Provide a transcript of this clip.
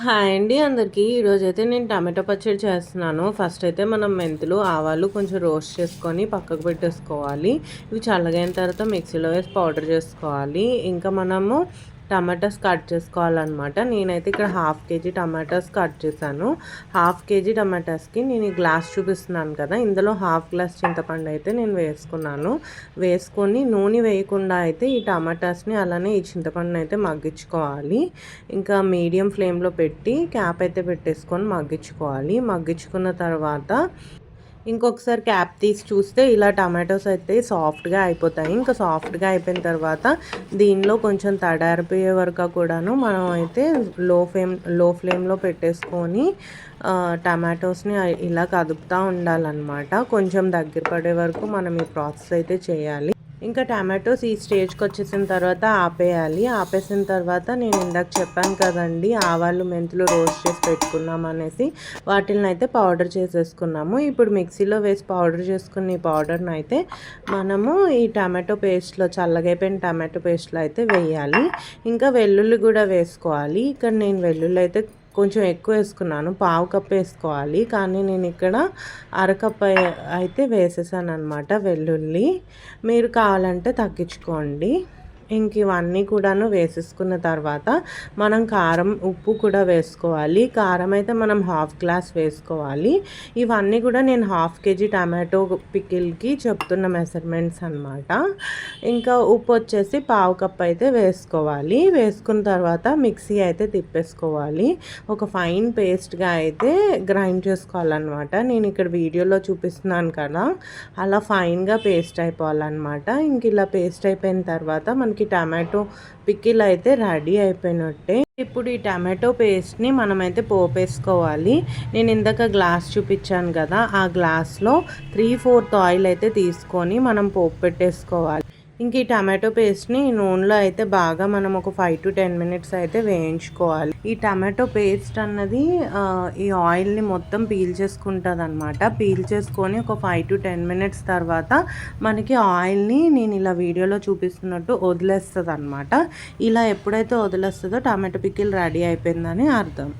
Hi అండి అందరికీ. ఈరోజైతే నేను టమాటో పచ్చడి చేస్తున్నాను. ఫస్ట్ అయితే మనం మెంతులు, ఆవాలు కొంచెం రోస్ట్ చేసుకొని పక్కకు పెట్టేసుకోవాలి. ఇవి చల్లగైన తర్వాత మిక్సీలో వేసి పౌడర్ చేసుకోవాలి. ఇంకా మనము టమాటాస్ కట్ చేసుకోవాలన్నమాట. నేనైతే ఇక్కడ హాఫ్ కేజీ టమాటాస్ కట్ చేశాను. హాఫ్ కేజీ టమాటాస్కి నేను ఈ గ్లాస్ చూపిస్తున్నాను కదా, ఇందులో హాఫ్ గ్లాస్ చింతపండు అయితే నేను వేసుకున్నాను. వేసుకొని నూనె వేయకుండా అయితే ఈ టమాటాస్ని అలానే ఈ చింతపండుని అయితే మగ్గించుకోవాలి. ఇంకా మీడియం ఫ్లేమ్లో పెట్టి క్యాప్ అయితే పెట్టేసుకొని మగ్గించుకోవాలి. మగ్గించుకున్న తర్వాత ఇంకొకసారి క్యాప్ తీసి చూస్తే ఇలా టమాటోస్ అయితే సాఫ్ట్గా అయిపోతాయి. ఇంకా సాఫ్ట్గా అయిపోయిన తర్వాత దీనిలో కొంచెం తడారిపోయే వరకు కూడాను మనం అయితే లో ఫ్లేమ్లో పెట్టేసుకొని టమాటోస్ని ఇలా కదుపుతూ ఉండాలన్నమాట. కొంచెం దగ్గర పడే వరకు మనం ఈ ప్రాసెస్ అయితే చేయాలి. ఇంకా టమాటోస్ ఈ స్టేజ్కి వచ్చేసిన తర్వాత ఆపేయాలి. ఆపేసిన తర్వాత నేను ఇందాక చెప్పాను కదండి, ఆవాలు మెంతులు రోస్ట్ చేసి పెట్టుకున్నాం అనేసి, వాటిని అయితే పౌడర్ చేసేసుకున్నాము. ఇప్పుడు మిక్సీలో వేసి పౌడర్ చేసుకున్న ఈ పౌడర్ని అయితే మనము ఈ టమాటో పేస్ట్లో, చల్లగైపోయిన టమాటో పేస్ట్లో అయితే వేయాలి. ఇంకా వెల్లుల్లి కూడా వేసుకోవాలి. ఇక్కడ నేను వెల్లుల్లి అయితే కొంచెం ఎక్కువ వేసుకున్నాను, పావు కప్పు వేసుకోవాలి. కానీ నేను ఇక్కడ అరకప్పు అయితే వేసేసాను అనమాట వెల్లుల్లి. మీరు కావాలంటే తగ్గించుకోండి. ఇంక ఇవన్నీ కూడాను వేసేసుకున్న తర్వాత మనం కారం, ఉప్పు కూడా వేసుకోవాలి. కారం అయితే మనం హాఫ్ గ్లాస్ వేసుకోవాలి. ఇవన్నీ కూడా నేను హాఫ్ కేజీ టమాటో పికిల్కి చెప్తున్న మెజర్మెంట్స్ అనమాట. ఇంకా ఉప్పు వచ్చేసి పావు కప్ అయితే వేసుకోవాలి. వేసుకున్న తర్వాత మిక్సీ అయితే తిప్పేసుకోవాలి. ఒక ఫైన్ పేస్ట్గా అయితే గ్రైండ్ చేసుకోవాలన్నమాట. నేను ఇక్కడ వీడియోలో చూపిస్తున్నాను కదా, అలా ఫైన్గా పేస్ట్ అయిపోవాలన్నమాట. ఇంక ఇలా పేస్ట్ అయిపోయిన తర్వాత మనకి టమాటో పికిల్ అయితే రెడీ అయిపోయినట్టే. ఇప్పుడు ఈ టమాటో పేస్ట్ని మనమైతే పోపేసుకోవాలి. నేను ఇందాక గ్లాస్ చూపించాను కదా, ఆ గ్లాస్లో 3/4 ఆయిల్ అయితే తీసుకొని మనం పోపు పెట్టేసుకోవాలి. ఇంక ఈ టమాటో పేస్ట్ని నూనెలో అయితే బాగా మనం ఒక 5 to 10 minutes అయితే వేయించుకోవాలి. ఈ టమాటో పేస్ట్ అన్నది ఈ ఆయిల్ని మొత్తం పీల్ చేసుకుంటుంది అనమాట. పీల్ చేసుకొని ఒక 5 to 10 minutes తర్వాత మనకి ఆయిల్ని నేను ఇలా వీడియోలో చూపిస్తున్నట్టు వదిలేస్తుంది అనమాట. ఇలా ఎప్పుడైతే వదిలేస్తుందో టమాటో పికిల్ రెడీ అయిపోయిందని అర్థం.